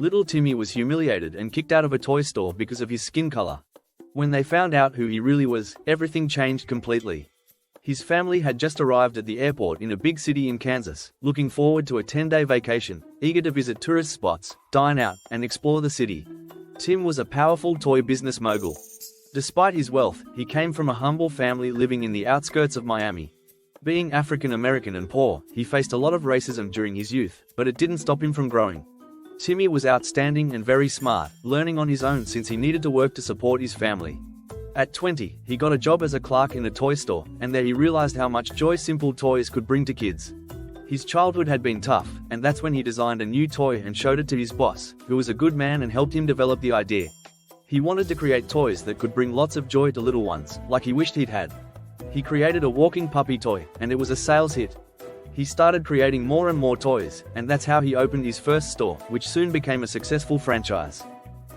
Little Timmy was humiliated and kicked out of a toy store because of his skin color. When they found out who he really was, everything changed completely. His family had just arrived at the airport in a big city in Kansas, looking forward to a 10-day vacation, eager to visit tourist spots, dine out, and explore the city. Tim was a powerful toy business mogul. Despite his wealth, he came from a humble family living in the outskirts of Miami. Being African American and poor, he faced a lot of racism during his youth, but it didn't stop him from growing. Timmy was outstanding and very smart, learning on his own since he needed to work to support his family. At 20, he got a job as a clerk in a toy store, and there he realized how much joy simple toys could bring to kids. His childhood had been tough, and that's when he designed a new toy and showed it to his boss, who was a good man and helped him develop the idea. He wanted to create toys that could bring lots of joy to little ones, like he wished he'd had. He created a walking puppy toy, and it was a sales hit. He started creating more and more toys, and that's how he opened his first store, which soon became a successful franchise.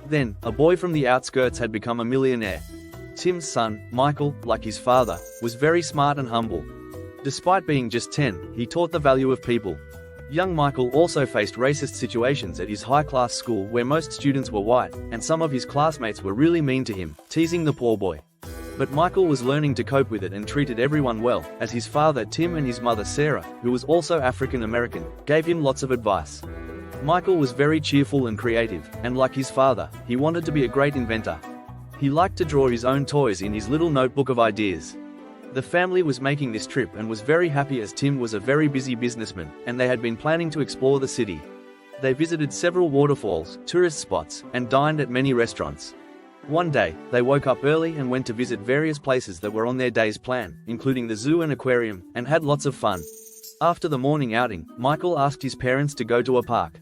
Then, a boy from the outskirts had become a millionaire. Tim's son, Michael, like his father, was very smart and humble. Despite being just 10, he taught the value of people. Young Michael also faced racist situations at his high-class school where most students were white, and some of his classmates were really mean to him, teasing the poor boy. But Michael was learning to cope with it and treated everyone well, as his father Tim and his mother Sarah, who was also African American, gave him lots of advice. Michael was very cheerful and creative, and like his father, he wanted to be a great inventor. He liked to draw his own toys in his little notebook of ideas. The family was making this trip and was very happy as Tim was a very busy businessman, and they had been planning to explore the city. They visited several waterfalls, tourist spots, and dined at many restaurants. One day, they woke up early and went to visit various places that were on their day's plan, including the zoo and aquarium, and had lots of fun. After the morning outing, Michael asked his parents to go to a park.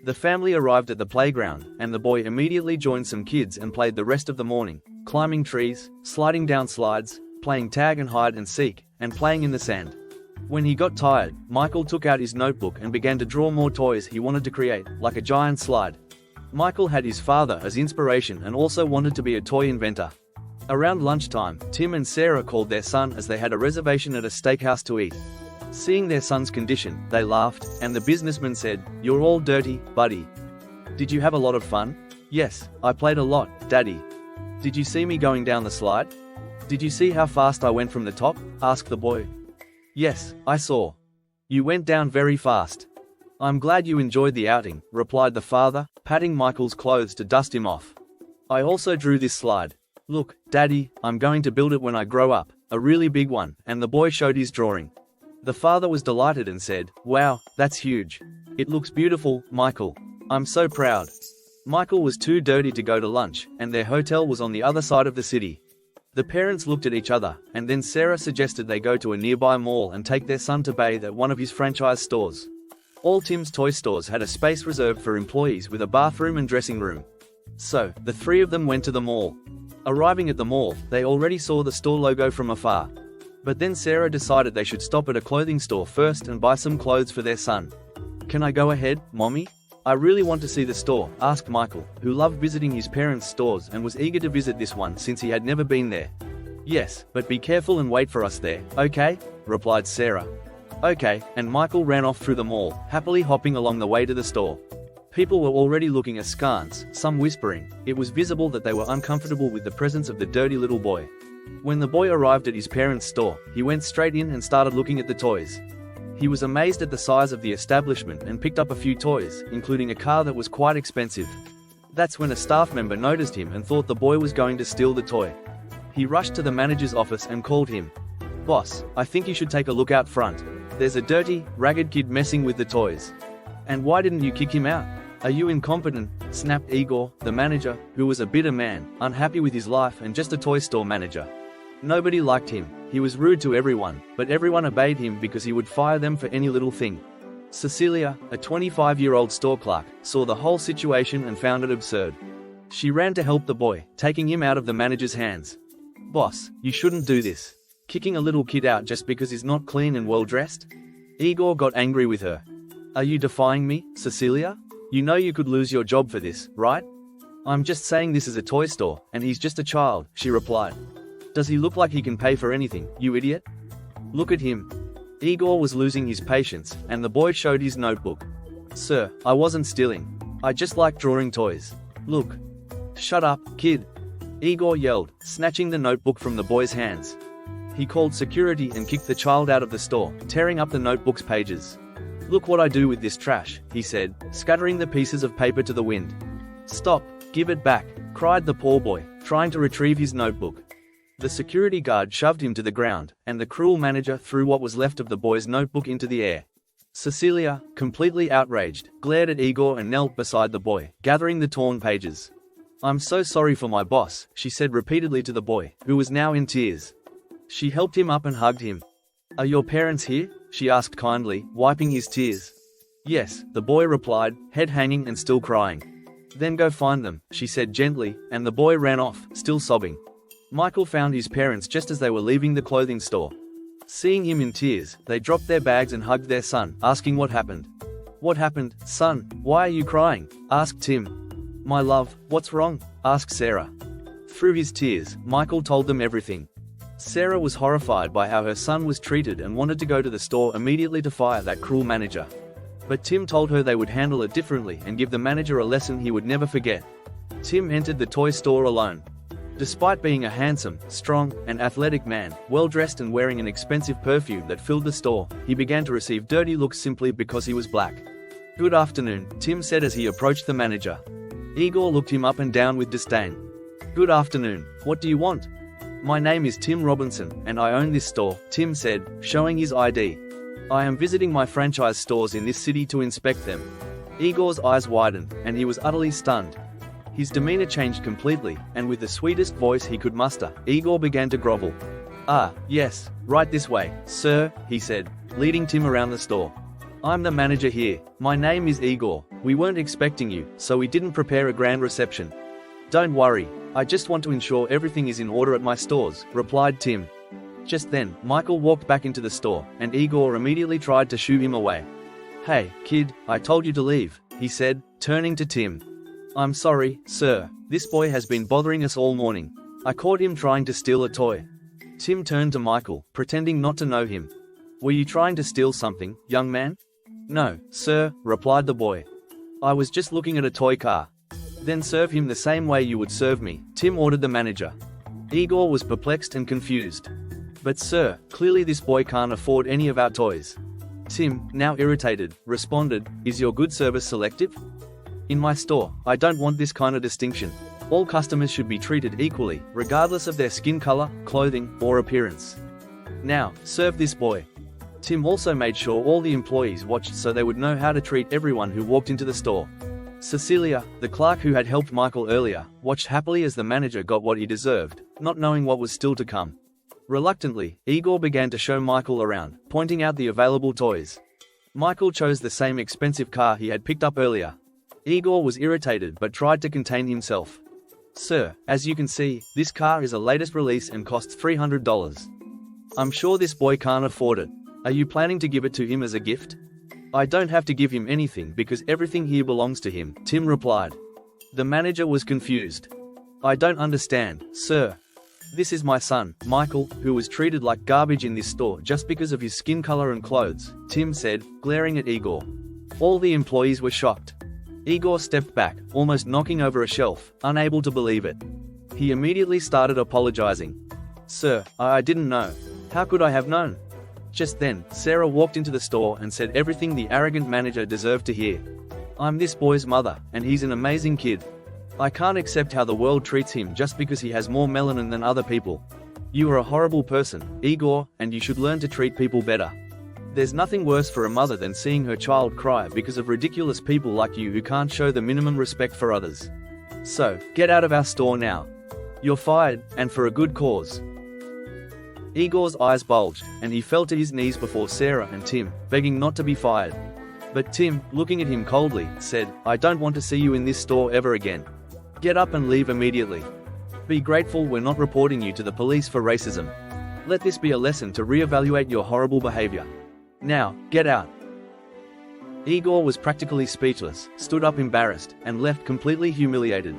The family arrived at the playground, and the boy immediately joined some kids and played the rest of the morning, climbing trees, sliding down slides, playing tag and hide and seek, and playing in the sand. When he got tired, Michael took out his notebook and began to draw more toys he wanted to create, like a giant slide. Michael had his father as inspiration and also wanted to be a toy inventor. Around lunchtime, Tim and Sarah called their son as they had a reservation at a steakhouse to eat. Seeing their son's condition, they laughed, and the businessman said, "You're all dirty, buddy. Did you have a lot of fun?" "Yes, I played a lot, Daddy." "Did you see me going down the slide?" "Did you see how fast I went from the top?" asked the boy. "Yes, I saw. You went down very fast." "I'm glad you enjoyed the outing," replied the father, patting Michael's clothes to dust him off. "I also drew this slide. Look, Daddy, I'm going to build it when I grow up, a really big one," and the boy showed his drawing. The father was delighted and said, "Wow, that's huge. It looks beautiful, Michael. I'm so proud." Michael was too dirty to go to lunch, and their hotel was on the other side of the city. The parents looked at each other, and then Sarah suggested they go to a nearby mall and take their son to bathe at one of his franchise stores. All Tim's toy stores had a space reserved for employees with a bathroom and dressing room. So, the three of them went to the mall. Arriving at the mall, they already saw the store logo from afar. But then Sarah decided they should stop at a clothing store first and buy some clothes for their son. "Can I go ahead, Mommy? I really want to see the store," asked Michael, who loved visiting his parents' stores and was eager to visit this one since he had never been there. "Yes, but be careful and wait for us there, okay?" replied Sarah. "Okay," and Michael ran off through the mall, happily hopping along the way to the store. People were already looking askance, some whispering. It was visible that they were uncomfortable with the presence of the dirty little boy. When the boy arrived at his parents' store, he went straight in and started looking at the toys. He was amazed at the size of the establishment and picked up a few toys, including a car that was quite expensive. That's when a staff member noticed him and thought the boy was going to steal the toy. He rushed to the manager's office and called him. "Boss, I think you should take a look out front. There's a dirty, ragged kid messing with the toys." "And why didn't you kick him out? Are you incompetent?" snapped Igor, the manager, who was a bitter man, unhappy with his life and just a toy store manager. Nobody liked him. He was rude to everyone, but everyone obeyed him because he would fire them for any little thing. Cecilia, a 25-year-old store clerk, saw the whole situation and found it absurd. She ran to help the boy, taking him out of the manager's hands. "Boss, you shouldn't do this. Kicking a little kid out just because he's not clean and well-dressed?" Igor got angry with her. "Are you defying me, Cecilia? You know you could lose your job for this, right?" "I'm just saying this is a toy store, and he's just a child," she replied. "Does he look like he can pay for anything, you idiot? Look at him." Igor was losing his patience, and the boy showed his notebook. "Sir, I wasn't stealing. I just like drawing toys. Look. Shut up, kid. Igor yelled, snatching the notebook from the boy's hands. He called security and kicked the child out of the store, tearing up the notebook's pages. Look what I do with this trash, he said, scattering the pieces of paper to the wind. Stop, give it back, cried the poor boy, trying to retrieve his notebook. The security guard shoved him to the ground, and the cruel manager threw what was left of the boy's notebook into the air. Cecilia, completely outraged, glared at Igor and knelt beside the boy, gathering the torn pages. I'm so sorry for my boss, she said repeatedly to the boy, who was now in tears. She helped him up and hugged him. Are your parents here? She asked kindly, wiping his tears. Yes, the boy replied, head hanging and still crying. Then go find them, she said gently, and the boy ran off, still sobbing. Michael found his parents just as they were leaving the clothing store. Seeing him in tears, they dropped their bags and hugged their son, asking what happened. What happened, son? Why are you crying? Asked Tim. My love, what's wrong? Asked Sarah. Through his tears, Michael told them everything. Sarah was horrified by how her son was treated and wanted to go to the store immediately to fire that cruel manager. But Tim told her they would handle it differently and give the manager a lesson he would never forget. Tim entered the toy store alone. Despite being a handsome, strong, and athletic man, well-dressed and wearing an expensive perfume that filled the store, he began to receive dirty looks simply because he was black. Good afternoon, Tim said as he approached the manager. Igor looked him up and down with disdain. Good afternoon, what do you want? My name is Tim Robinson, and I own this store, Tim said, showing his ID. I am visiting my franchise stores in this city to inspect them. Igor's eyes widened, and he was utterly stunned. His demeanor changed completely, and with the sweetest voice he could muster, Igor began to grovel. Ah, yes, right this way, sir, he said, leading Tim around the store. I'm the manager here. My name is Igor. We weren't expecting you, so we didn't prepare a grand reception. Don't worry, I just want to ensure everything is in order at my stores, replied Tim. Just then, Michael walked back into the store, and Igor immediately tried to shoo him away. Hey, kid, I told you to leave, he said, turning to Tim. I'm sorry, sir, this boy has been bothering us all morning. I caught him trying to steal a toy. Tim turned to Michael, pretending not to know him. Were you trying to steal something, young man? No, sir, replied the boy. I was just looking at a toy car. Then serve him the same way you would serve me, Tim ordered the manager. Igor was perplexed and confused. But sir, clearly this boy can't afford any of our toys. Tim, now irritated, responded, is your good service selective? In my store, I don't want this kind of distinction. All customers should be treated equally, regardless of their skin color, clothing, or appearance. Now, serve this boy. Tim also made sure all the employees watched so they would know how to treat everyone who walked into the store. Cecilia, the clerk who had helped Michael earlier, watched happily as the manager got what he deserved, not knowing what was still to come. Reluctantly, Igor began to show Michael around, pointing out the available toys. Michael chose the same expensive car he had picked up earlier. Igor was irritated but tried to contain himself. Sir, as you can see, this car is a latest release and costs $300. I'm sure this boy can't afford it. Are you planning to give it to him as a gift? I don't have to give him anything because everything here belongs to him, Tim replied. The manager was confused. I don't understand, sir. This is my son, Michael, who was treated like garbage in this store just because of his skin color and clothes, Tim said, glaring at Igor. All the employees were shocked. Igor stepped back, almost knocking over a shelf, unable to believe it. He immediately started apologizing. Sir, I didn't know. How could I have known? Just then, Sarah walked into the store and said everything the arrogant manager deserved to hear. I'm this boy's mother, and he's an amazing kid. I can't accept how the world treats him just because he has more melanin than other people. You are a horrible person, Igor, and you should learn to treat people better. There's nothing worse for a mother than seeing her child cry because of ridiculous people like you who can't show the minimum respect for others. So, get out of our store now. You're fired, and for a good cause. Igor's eyes bulged, and he fell to his knees before Sarah and Tim, begging not to be fired. But Tim, looking at him coldly, said, I don't want to see you in this store ever again. Get up and leave immediately. Be grateful we're not reporting you to the police for racism. Let this be a lesson to reevaluate your horrible behavior. Now, get out. Igor was practically speechless, stood up embarrassed, and left completely humiliated.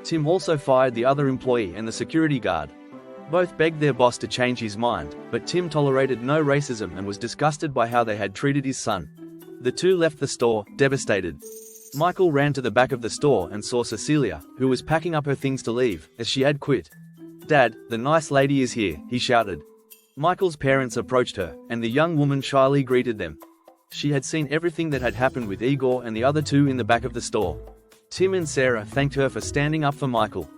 Tim also fired the other employee and the security guard. Both begged their boss to change his mind, but Tim tolerated no racism and was disgusted by how they had treated his son. The two left the store, devastated. Michael ran to the back of the store and saw Cecilia, who was packing up her things to leave, as she had quit. "Dad, the nice lady is here," he shouted. Michael's parents approached her, and the young woman shyly greeted them. She had seen everything that had happened with Igor and the other two in the back of the store. Tim and Sarah thanked her for standing up for Michael.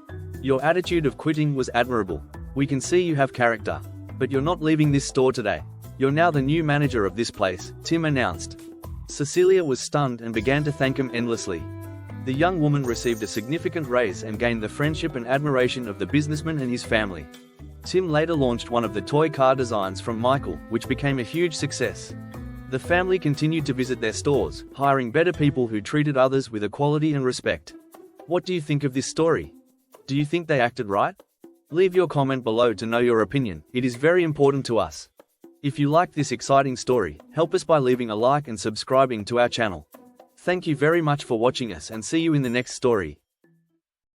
"Your attitude of quitting was admirable. We can see you have character. But you're not leaving this store today. You're now the new manager of this place," Tim announced. Cecilia was stunned and began to thank him endlessly. The young woman received a significant raise and gained the friendship and admiration of the businessman and his family. Tim later launched one of the toy car designs from Michael, which became a huge success. The family continued to visit their stores, hiring better people who treated others with equality and respect. What do you think of this story? Do you think they acted right? Leave your comment below to know your opinion. It is very important to us. If you like this exciting story, help us by leaving a like and subscribing to our channel. Thank you very much for watching us and see you in the next story.